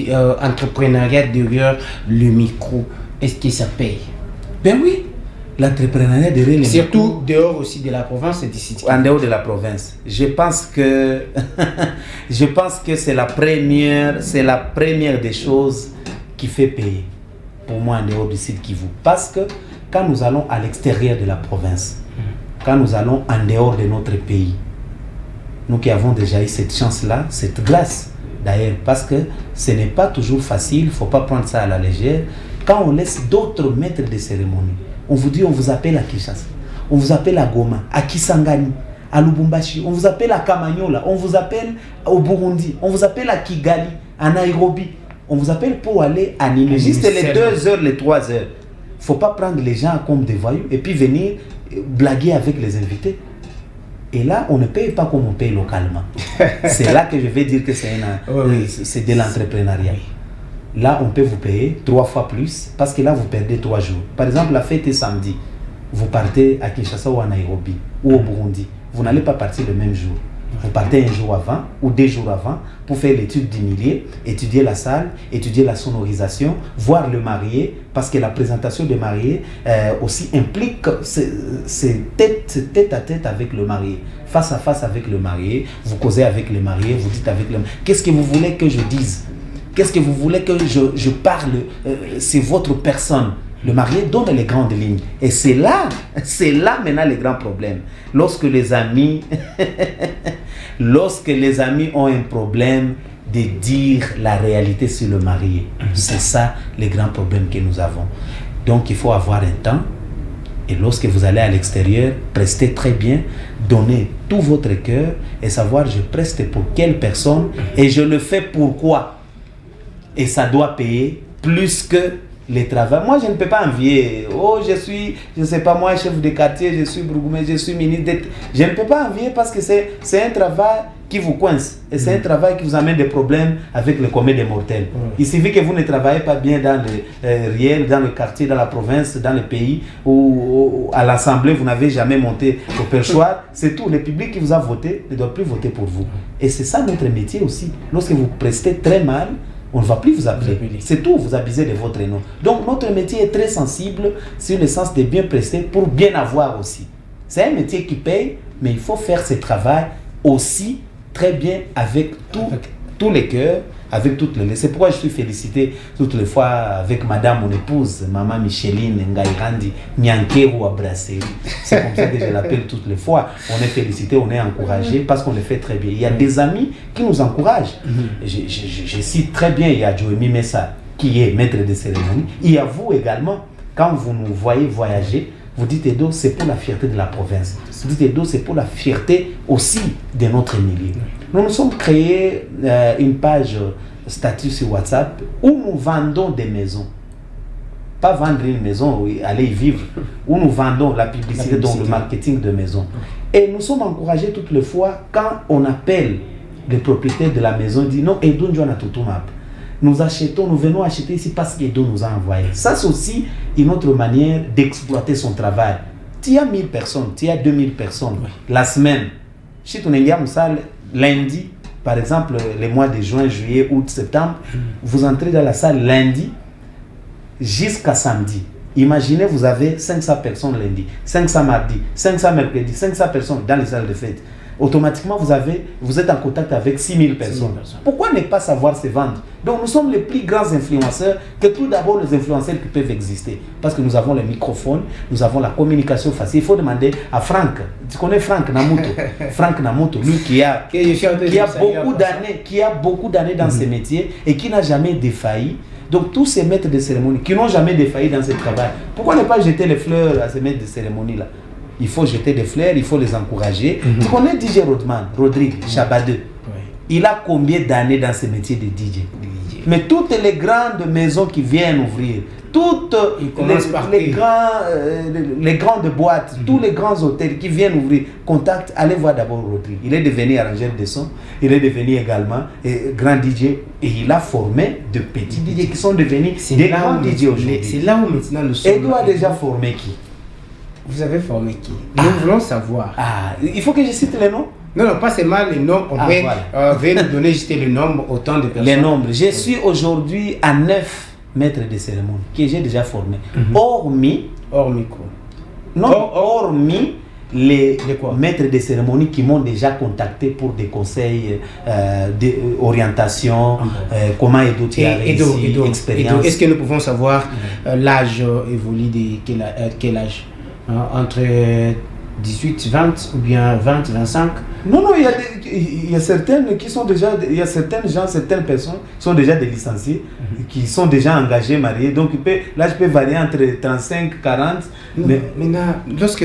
entrepreneuriat derrière le micro, est-ce que ça paye? Ben oui, l'entrepreneuriat derrière le surtout micro, dehors aussi de la province et d'ici. En dehors de la province, je pense que c'est la première des choses qui fait payer pour moi en dehors du site Kivu, parce que quand nous allons à l'extérieur de la province, quand nous allons en dehors de notre pays, nous qui avons déjà eu cette chance-là, cette grâce. D'ailleurs, parce que ce n'est pas toujours facile, il ne faut pas prendre ça à la légère. Quand on laisse d'autres maîtres de cérémonie, on vous dit, on vous appelle à Kinshasa, on vous appelle à Goma, à Kisangani, à Lubumbashi, on vous appelle à Kamanyola, on vous appelle au Burundi, on vous appelle à Kigali, à Nairobi, on vous appelle pour aller animer juste les 2 heures, les 3 heures. Il ne faut pas prendre les gens comme des voyous et puis venir blaguer avec les invités. Et là, on ne paye pas comme on paye localement. C'est là que je vais dire que c'est de l'entrepreneuriat. Là, on peut vous payer 3 fois plus parce que là, vous perdez 3 jours. Par exemple, la fête est samedi. Vous partez à Kinshasa ou à Nairobi ou au Burundi. Vous n'allez pas partir le même jour. Vous partez un jour avant ou 2 jours avant pour faire l'étude du milieu, étudier la salle, étudier la sonorisation, voir le marié, parce que la présentation des mariés aussi implique tête à tête avec le marié, face à face avec le marié. Vous causez avec le marié, vous dites avec le marié, qu'est-ce que vous voulez que je dise? Qu'est-ce que vous voulez que je parle? C'est votre personne. Le marié donne les grandes lignes. Et c'est là maintenant le grand problème. Lorsque les amis ont un problème de dire la réalité sur le marié, c'est ça le grand problème que nous avons. Donc il faut avoir un temps. Et lorsque vous allez à l'extérieur, prestez très bien, donnez tout votre cœur et savoir je preste pour quelle personne et je le fais pourquoi. Et ça doit payer plus que les travaux. Moi, je ne peux pas envier. Oh, je suis, je ne sais pas moi, chef de quartier, je suis Brougoumé, je suis ministre. Je ne peux pas envier parce que c'est un travail qui vous coince. Et c'est un travail qui vous amène des problèmes avec le commun des mortels. Il suffit que vous ne travaillez pas bien dans le réel, dans le quartier, dans la province, dans le pays, ou à l'Assemblée, vous n'avez jamais monté au perchoir. C'est tout. Le public qui vous a voté ne doit plus voter pour vous. Et c'est ça notre métier aussi. Lorsque vous prestez très mal, on ne va plus vous appeler. C'est tout, vous abusez de votre nom. Donc notre métier est très sensible sur le sens de bien prester pour bien avoir aussi. C'est un métier qui paye, mais il faut faire ce travail aussi très bien avec tous les cœurs, avec toutes les... C'est pourquoi je suis félicité toutes les fois avec madame, mon épouse, maman Micheline Ngairandi, Nyankeru à Brasserie. C'est comme ça que je l'appelle toutes les fois. On est félicité, on est encouragé parce qu'on le fait très bien. Il y a des amis qui nous encouragent. Je cite très bien, il y a Joemi Messa qui est maître de cérémonie. Il y a vous également, quand vous nous voyez voyager, vous dites Edo, c'est pour la fierté de la province. Vous dites Edo, c'est pour la fierté aussi de notre milieu. Nous nous sommes créés une page statut sur WhatsApp où nous vendons des maisons. Pas vendre une maison, aller y vivre. Où nous vendons la publicité, donc le marketing de maison. Et nous sommes encouragés toutes les fois quand on appelle le propriétaire de la maison, dit non, Edo Njouana Tutumap. Nous achetons, nous venons acheter ici parce qu'Edo nous a envoyé. Ça, c'est aussi une autre manière d'exploiter son travail. Tu as 1000 personnes, tu as 2000 personnes la semaine. Chez ton lundi, par exemple, les mois de juin, juillet, août, septembre, vous entrez dans la salle lundi jusqu'à samedi. Imaginez, vous avez 500 personnes lundi, 500 mardi, 500 mercredi, 500 personnes dans les salles de fête. Automatiquement, vous êtes en contact avec 6000 personnes. Pourquoi ne pas savoir se vendre? Donc, nous sommes les plus grands influenceurs que tout d'abord les influenceurs qui peuvent exister. Parce que nous avons les microphones, nous avons la communication facile. Il faut demander à Franck. Tu connais Franck Namuto? Franck Namuto, lui qui a beaucoup d'années dans ce métier et qui n'a jamais défailli. Donc, tous ces maîtres de cérémonie qui n'ont jamais défailli dans ce travail, pourquoi ne pas jeter les fleurs à ces maîtres de cérémonie-là? Il faut jeter des fleurs, il faut les encourager. Tu connais DJ Rodrigue Chabadeux? Il a combien d'années dans ce métier de DJ? Mais toutes les grandes maisons qui viennent ouvrir, toutes les grandes boîtes, tous les grands hôtels qui viennent ouvrir, contactent, allez voir d'abord Rodrigue. Il est devenu arrangeur de son, il est devenu également grand DJ et il a formé de petits DJ qui sont devenus des grands DJ aujourd'hui. C'est là où maintenant nous sommes. Edouard a déjà formé qui? Vous avez formé qui? Nous voulons savoir. Il faut que je cite les noms? Non, pas seulement les noms, on va nous donner juste le nombre, autant de personnes. Les nombres. Je suis aujourd'hui à 9 maîtres de cérémonie que j'ai déjà formés. Hormis les maîtres de cérémonie qui m'ont déjà contacté pour des conseils d'orientation, comment Edo, expérience. Est-ce que nous pouvons savoir l'âge évolue de quel âge? Entre 18, 20 ou bien 20, 25? Non, il y a certaines qui sont déjà, il y a certaines gens, certaines personnes qui sont déjà des licenciés, qui sont déjà engagés, mariés. Donc l'âge peut varier entre 35, 40. Mais lorsque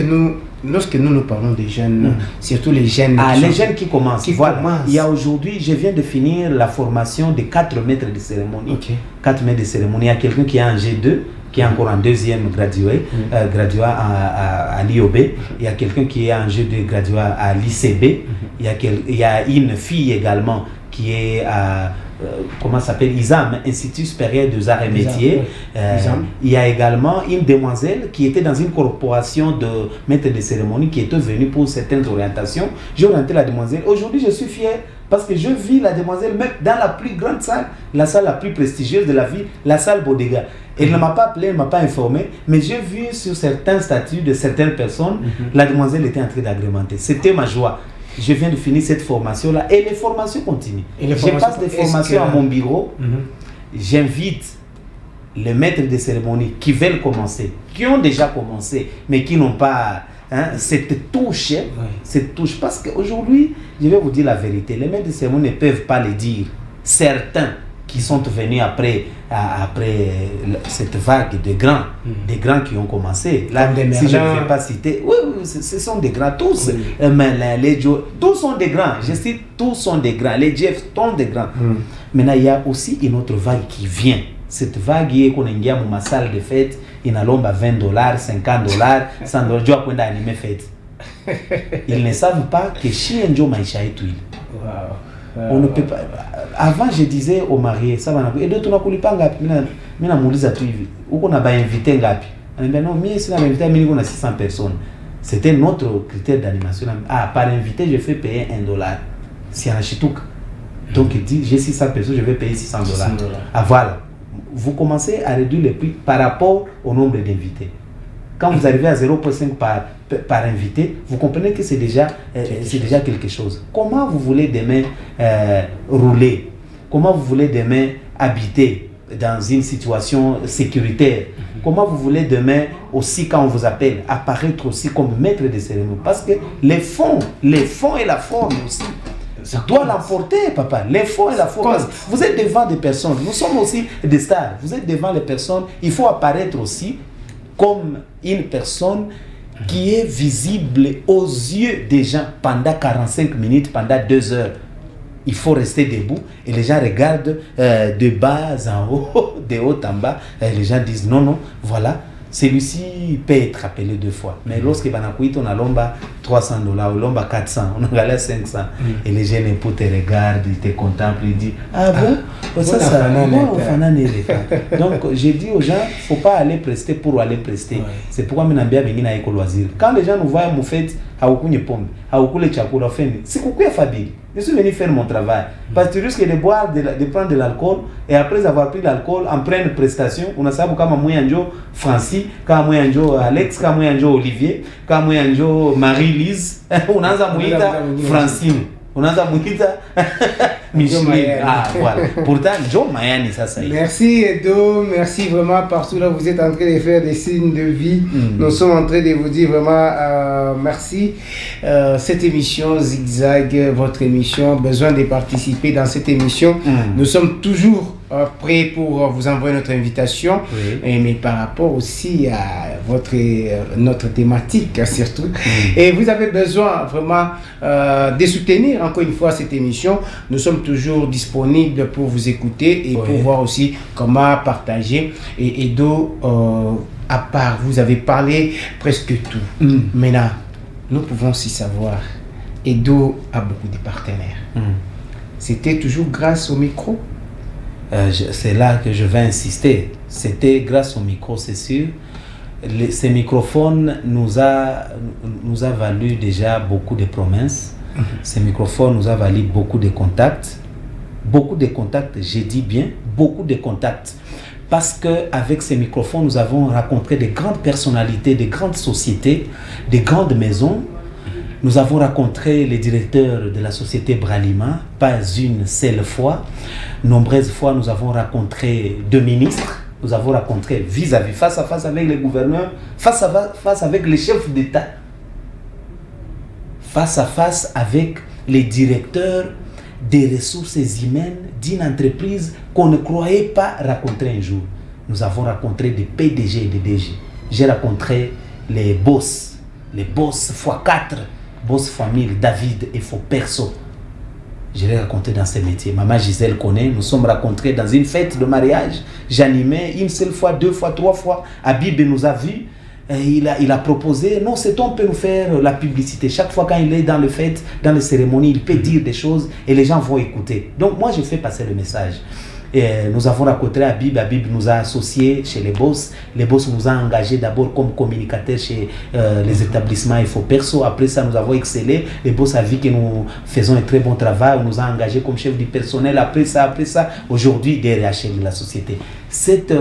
nous parlons des jeunes, surtout les jeunes. Les jeunes qui commencent. Il y a aujourd'hui, je viens de finir la formation de 4 maîtres de cérémonie. 4 maîtres de cérémonie. Il y a quelqu'un qui est en G2. Qui est encore en deuxième gradué à l'IOB. Il y a quelqu'un qui est en G2 gradué à l'ICB. Il y a une fille également qui est à comment s'appelle ISAM, Institut supérieur des arts et métiers. Il y a également une demoiselle qui était dans une corporation de maîtres de cérémonie qui était venue pour certaines orientations. J'ai orienté la demoiselle. Aujourd'hui, je suis fier parce que je vis la demoiselle même dans la plus grande salle, la salle la plus prestigieuse de la ville, la salle Bodega. Elle ne m'a pas appelé, elle ne m'a pas informé, mais j'ai vu sur certains statuts de certaines personnes, la demoiselle était en train d'agrémenter. C'était ma joie. Je viens de finir cette formation-là et les formations continuent. Je passe des formations à mon bureau. J'invite les maîtres de cérémonie qui veulent commencer, qui ont déjà commencé, mais qui n'ont pas cette touche. Cette touche. Parce qu'aujourd'hui, je vais vous dire la vérité, les maîtres de cérémonie ne peuvent pas le dire. Certains qui sont venus après cette vague de grands, des grands qui ont commencé. Là, si je ne vais pas citer, ce sont des grands tous. Mais les Joe, tous sont des grands. Je cite, tous sont des grands. Les Jeff sont des grands. Maintenant, il y a aussi une autre vague qui vient. Cette vague est qu'on a dans ma salle de fête, il y a $20, $50, $100. Je vais animer fête. Ils ne savent pas que chez Njo Maïcha est tout. On ne peut pas. Avant, je disais aux mariés, ça va et d'autres n'ont pas ngapi. Mina muuliza tu hivi. Uko na ba invité ngapi? Anambia non, mimi sina invité, mimi niko na 600 personnes. C'était notre critère d'animation. Par invité, je fais payer $1. C'est un chitouk. Donc il dit, j'ai 600 personnes, je vais payer $600. Voilà. Vous commencez à réduire les prix par rapport au nombre d'invités. Quand vous arrivez à 0,5 par invité, vous comprenez que c'est déjà quelque chose. Comment vous voulez demain rouler? Comment vous voulez demain habiter dans une situation sécuritaire? Comment vous voulez demain aussi, quand on vous appelle, apparaître aussi comme maître de cérémonie? Parce que les fonds et la forme aussi, ça doit l'emporter, papa. Les fonds et la forme. Vous êtes devant des personnes. Nous sommes aussi des stars. Vous êtes devant les personnes. Il faut apparaître aussi comme une personne qui est visible aux yeux des gens pendant 45 minutes, pendant 2 heures. Il faut rester debout et les gens regardent de bas en haut, de haut en bas. Et les gens disent non, voilà. Celui-ci peut être appelé 2 fois. Mais lorsque on a l'omba $300, on lomba 400, on a 500. Et les jeunes époux te regardent, ils te contemplent, ils disent ah bon, ça, donc j'ai dit aux gens, il ne faut pas aller prester pour aller prester. C'est pourquoi je suis loisir. Quand les gens nous voient, nous font c'est coucou Fabien. Je suis venu faire mon travail. Parce que tu risques de boire, de prendre de l'alcool, et après avoir pris l'alcool, en pleine prestation, on a sabu kama Mouyanjo Francis, kama Mouyanjo Alex, kama Mouyanjo Olivier, kama Mouyanjo Marie-Lise, on a Mouita Francine, on a Mouita Micheline. Voilà. Pourtant, Joe Mayani, ça y est. Merci Edo, merci vraiment partout là, vous êtes en train de faire des signes de vie. Nous sommes en train de vous dire vraiment merci. Cette émission Zigzag, votre émission, besoin de participer dans cette émission. Nous sommes toujours prêts pour vous envoyer notre invitation, mais par rapport aussi à notre thématique surtout. Et vous avez besoin vraiment de soutenir encore une fois cette émission. Nous sommes toujours disponibles pour vous écouter et pour voir aussi comment partager. Et Edo, à part, vous avez parlé presque tout. Maintenant, nous pouvons aussi savoir, Edo a beaucoup de partenaires. C'était toujours grâce au micro? C'est là que je vais insister. C'était grâce au micro, c'est sûr. Ces microphones nous a valu déjà beaucoup de promesses. Ces microphones nous a valu beaucoup de contacts. Beaucoup de contacts, j'ai dit bien, beaucoup de contacts. Parce qu'avec ces microphones, nous avons rencontré de grandes personnalités, de grandes sociétés, de grandes maisons. Nous avons rencontré les directeurs de la société Bralima, pas une seule fois. Nombreuses fois, nous avons rencontré deux ministres. Nous avons rencontré vis-à-vis, face à face avec les gouverneurs, face à face avec les chefs d'État, face à face avec les directeurs des ressources humaines d'une entreprise qu'on ne croyait pas rencontrer un jour. Nous avons rencontré des PDG et des DG. J'ai rencontré les boss x4, boss famille, David et Faux Perso. Je l'ai raconté dans ces métiers. Maman Gisèle connaît, nous sommes rencontrés dans une fête de mariage. J'animais une seule fois, deux fois, trois fois. Habib nous a vus. Il a proposé, non, cet homme peut nous faire la publicité. Chaque fois quand il est dans les fêtes, dans les cérémonies, il peut dire des choses et les gens vont écouter. Donc moi, je fais passer le message. Et nous avons rencontré Habib. Habib nous a associés chez les boss. Les boss nous ont engagés d'abord comme communicateurs chez les établissements Faux Perso. Après ça, nous avons excellé. Les boss a vu que nous faisons un très bon travail. On nous a engagés comme chef du personnel. Après ça, aujourd'hui, DRHL de la société. Cette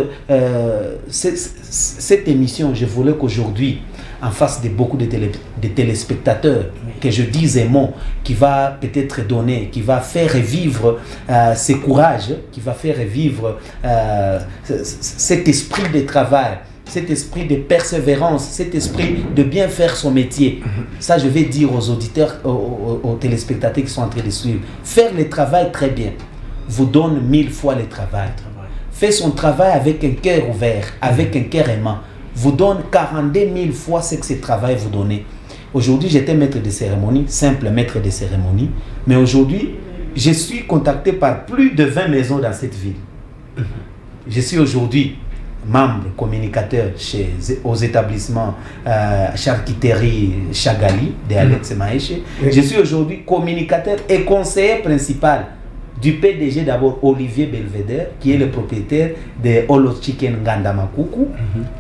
émission, je voulais qu'aujourd'hui, en face de beaucoup de téléspectateurs, que je dise un mot qui va peut-être donner, qui va faire revivre ce courage, qui va faire revivre cet esprit de travail, cet esprit de persévérance, cet esprit de bien faire son métier. Ça, je vais dire aux auditeurs, aux téléspectateurs qui sont en train de suivre. Faire le travail très bien vous donne 1000 fois le travail. Faire son travail avec un cœur ouvert, avec un cœur aimant, vous donne 42 000 fois ce que ce travail vous donne. Aujourd'hui, j'étais maître de cérémonie, simple maître de cérémonie, mais aujourd'hui, je suis contacté par plus de 20 maisons dans cette ville. Je suis aujourd'hui membre, communicateur aux établissements charcuterie Chagali de Alex Maïche. Je suis aujourd'hui communicateur et conseiller principal du PDG d'abord Olivier Belvedere, qui est le propriétaire de Holo Chicken Ngandamakuku,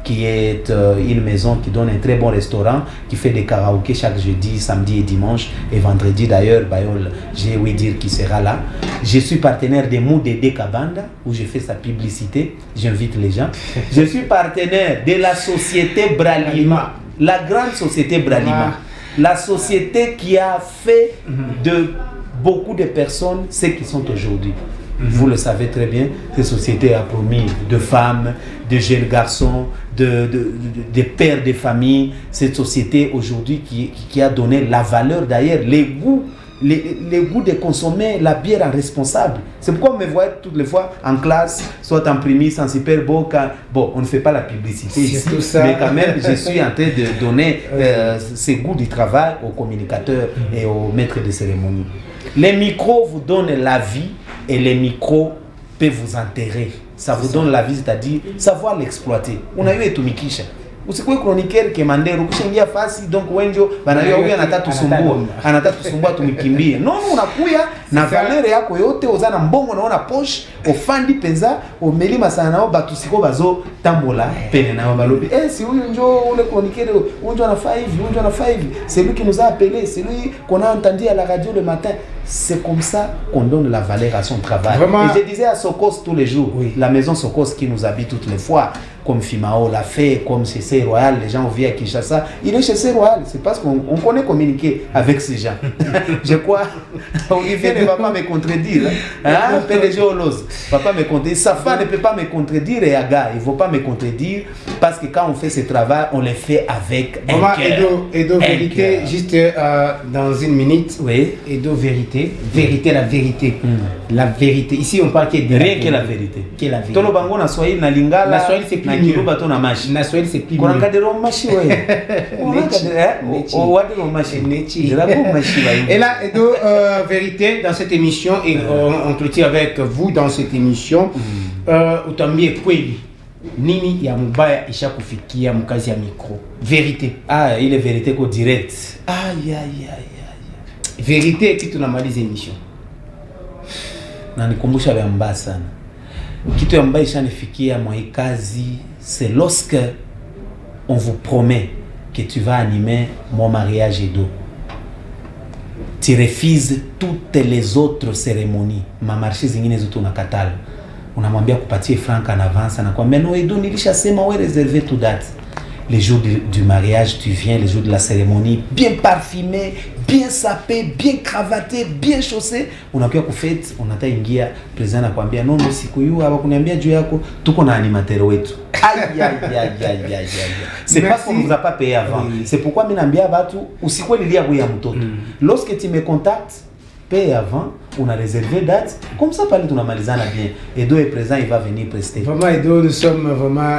qui est une maison qui donne un très bon restaurant, qui fait des karaokés chaque jeudi, samedi et dimanche, et vendredi d'ailleurs, Bayol, j'ai ouï dire qu'il sera là. Je suis partenaire de Moudede Kabanda, où je fais sa publicité, j'invite les gens. Je suis partenaire de la société Bralima, la grande société Bralima, la société qui a fait de beaucoup de personnes, ceux qui sont aujourd'hui. Vous le savez très bien, cette société a promis de femmes, de jeunes garçons, de pères de famille. Cette société aujourd'hui qui a donné la valeur d'ailleurs, les goûts de consommer la bière en responsable. C'est pourquoi on me voit toutes les fois en classe, soit en prémisse, en super beau. Bon, on ne fait pas la publicité ici, mais quand même, je suis en train de donner ces goûts du travail aux communicateurs et aux maîtres de cérémonie. Les micros vous donnent la vie et les micros peuvent vous enterrer. Ça vous donne la vie, c'est-à-dire savoir l'exploiter. On a eu Tumikisha. Usikuwe chroniqueur kemandero kushingia fasi donc wenjo banajua huyu anataka tusumbua tumikimbie. No, unakuya na valeur yako yote uzana mbongo naona poche ofandi penza omelima sana nao batusiko bazo tambola pene na balobi si huyu njo ule chroniqueur unjo ana 5 c'est lui qui nous a appelé, c'est lui qu'on a entendu à la radio le matin. C'est comme ça qu'on donne la valeur à son travail. Vraiment. Et je disais à Sokos tous les jours, la maison Sokos qui nous habite toutes les fois, comme Fimao l'a fait, comme chez C Royal, les gens viennent à Kinshasa. Il est chez C Royal, c'est parce qu'on connaît communiquer avec ces gens. Je crois, Olivier ne va pas me contredire. Hein? PDG Olos, papa me contredire. Safa ne peut pas me contredire et Aga, il ne faut pas me contredire parce que quand on fait ce travail, on le fait avec un cœur. Edo Vérité, juste dans une minute. Oui. Edo Vérité. vérité. Vérité, la vérité. La vérité. Ici, on parle de rien que la vérité. Que la vérité. Tolo bango na Swahili na Lingala. Na Swahili c'est plus mieux. Na Kiluba to na mashi. Na Swahili c'est plus mieux. Kuna kadero mashi ouais. O wadero mashi. Et là, vérité dans cette émission et on clôture avec vous dans cette émission. Utambie kweli. Nini ya mubaya isha kufikia mkazi ya micro. Vérité. Ah, ile vérité ko direct. Aïe. Vérité et puis tunamaliza émission. Na nikumbusha vya mbaya sana. Kitu ya mbaya ishanifikia mwa hii kazi, c'est lorsque on vous promet que tu vas animer mon mariage Edo. Tu refuses toutes les autres cérémonies. Ma marché zingine zote unakatala. Unamwambia kupatie franc en avance, anakuambia no Edo nilishasema wewe réservé tout date. Les jours du mariage, tu viens, les jours de la cérémonie, bien parfumé, bien sapé, bien cravaté, bien chaussé. Unakuwa kufete, unataingia président anakuambia no siku hiyo hapa kuniambia juu yako tuko na animateur wetu. Aïe. C'est parce qu'on ne vous a pas payé avant. Oui. C'est pourquoi mimi naambia watu usikwe lilia kwa mtoto. Lorsque tu me contactes, paye avant, on a réservé date, comme ça parler tunamalizana bien. Edo est présent, il va venir prester. Vraiment Edo, nous sommes vraiment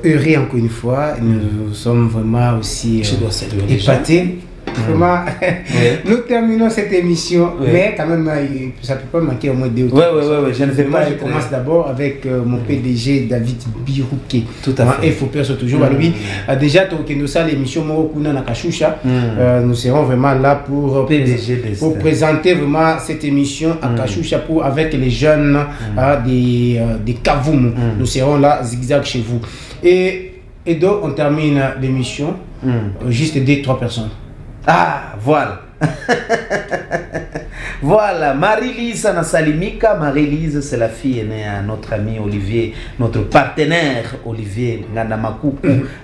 heureux encore une fois, nous sommes vraiment aussi épatés. Vraiment, nous terminons cette émission, mais quand même, ça ne peut pas manquer au moins 2 ou 3. Oui, je ne vais pas. Je commence d'abord avec mon PDG David Birouké. Tout à fait. Il faut perso toujours à lui. Déjà, nous sommes l'émission Morokuna Nakashusha. Nous serons vraiment là pour présenter vraiment cette émission à Kashusha avec les jeunes des Kavumu. Nous serons là, zigzag chez vous. Et donc, on termine l'émission. Juste 2-3 personnes. Ah, voilà. Voilà, Marie-Lise Anasalimika. Marie-Lise, c'est la fille aînée à notre ami Olivier, notre partenaire Olivier Ngandamakou,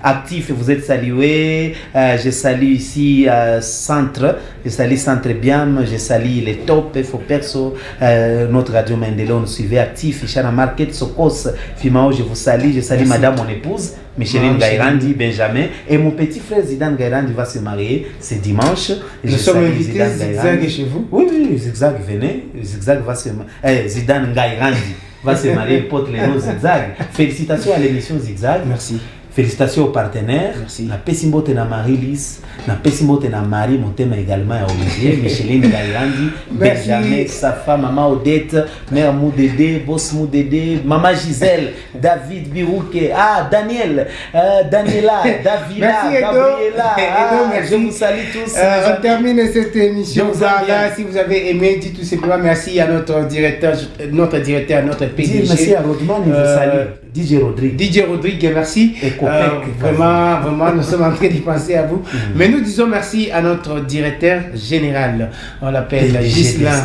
actif. Vous êtes salué. Je salue ici Centre. Je salue Centre Biam. Je salue les top. Faux perso. Notre radio Mendelon nous suivez actif. Ichana Market Sokos. Fimao, je vous salue. Je salue Madame, mon épouse. Micheline Gairandi, Benjamin. Et mon petit frère Zidane Gairandi va se marier. C'est dimanche. Nous sommes invités Zigzag chez vous. Oui, Zigzag, venez. Zigzag va se marier. Zidane Gairandi va se marier, pote les noms Zigzag. Félicitations à l'émission Zigzag. Merci. Félicitations aux partenaires. Merci. Na Pessimbote na Marie-Lise. Na Pessimbote na Marie Motema également à Olivier. Micheline Gairandi. Benjamin, Safa, Maman Odette. Mère Moudédé. Boss Moudédé. Maman Gisèle. David Birouké. Ah, Daniel. Daniela. Davila. Gabriela. Merci. Je vous salue tous. On termine cette émission. Là, si vous avez aimé, dites tout simplement merci à notre directeur, notre PDG. Merci à Rodman. Je vous salue. DJ Rodrigue, merci. Vraiment, nous sommes en train d'y penser à vous. Mais nous disons merci à notre directeur général. On l'appelle Gislain.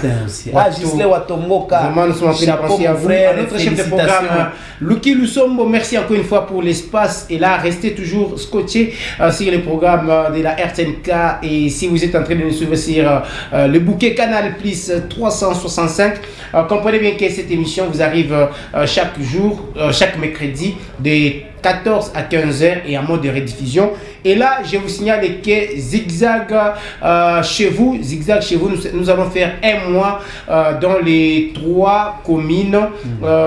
Gislain Watongoka. Vraiment, nous sommes en train d'y penser à vous. À notre chef de programme, Luki Lusombo, merci encore une fois pour l'espace. Et là, restez toujours scotchés sur le programme de la RTNK. Et si vous êtes en train de nous suivre sur le bouquet Canal Plus 365, comprenez bien que cette émission vous arrive chaque jour, chaque mercredi, de 14 à 15h et en mode de rediffusion. Et là, je vous signale que Zigzag chez vous, nous allons faire un mois dans les 3 communes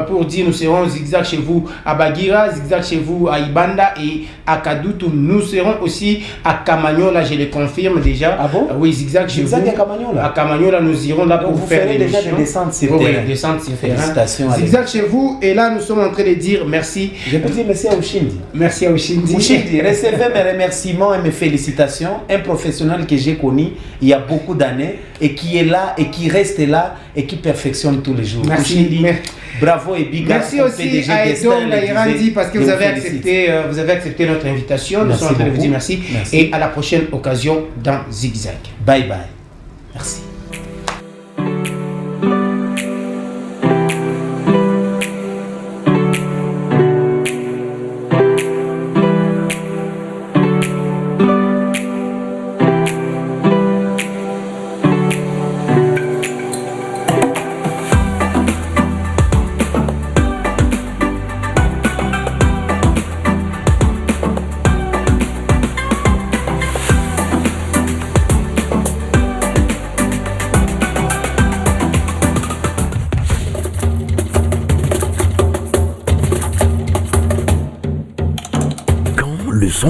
pour dire nous serons Zigzag chez vous à Bagira, Zigzag chez vous à Ibanda et à Kadutu. Nous serons aussi à Kamanyola, je le confirme déjà. Ah bon? Oui, Zigzag chez vous. À Kamanyola. À Kamanyola, nous irons là pour faire des déjà des descentes sur terrain. Oui, descentes sur terrain. Zigzag chez vous. Et là, nous sommes en train de dire merci. Je peux dire merci à Ushindi. Merci à Ushindi. Ushindi, recevez mes remerciements et mes félicitations. Un professionnel que j'ai connu il y a beaucoup d'années et qui est là et qui reste là et qui perfectionne tous les jours. Merci. Ushindi, bravo et big up. Merci aussi à Edom Gairandi parce que vous avez accepté notre invitation. Nous sommes en train de vous dire merci. Et à la prochaine occasion dans Zigzag. Bye bye. Merci. leçon